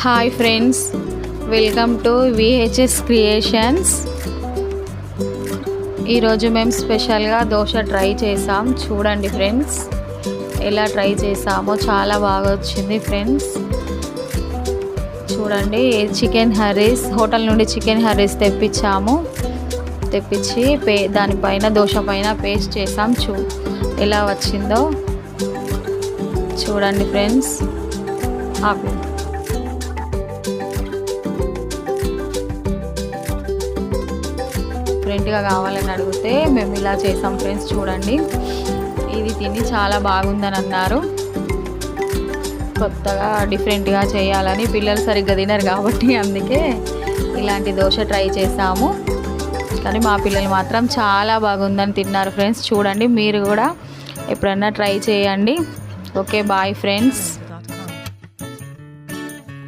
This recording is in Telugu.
Hi friends, welcome to VHS creations. ఈరోజు మేము స్పెషల్గా దోశ ట్రై చేసాం. చూడండి ఫ్రెండ్స్, ఎలా ట్రై చేసామో చాలా బాగా వచ్చింది ఫ్రెండ్స్. చూడండి, చికెన్ హరీస్ హోటల్ నుండి చికెన్ హరీస్ తెప్పించి దానిపైన దోశ పైన పేస్ట్ చేసాం. ఎలా వచ్చిందో చూడండి ఫ్రెండ్స్. డిఫరెంట్గా కావాలని అడిగితే మేము ఇలా చేసాం ఫ్రెండ్స్. చూడండి, ఇది తిని చాలా బాగుందని అన్నారు. కొత్తగా డిఫరెంట్గా చేయాలని, పిల్లలు సరిగ్గా తినరు కాబట్టి అందుకే ఇలాంటి దోశ ట్రై చేసాము. కానీ మా పిల్లలు మాత్రం చాలా బాగుందని తిన్నారు ఫ్రెండ్స్. చూడండి, మీరు కూడా ఎప్పుడన్నా ట్రై చేయండి. Okay, bye friends.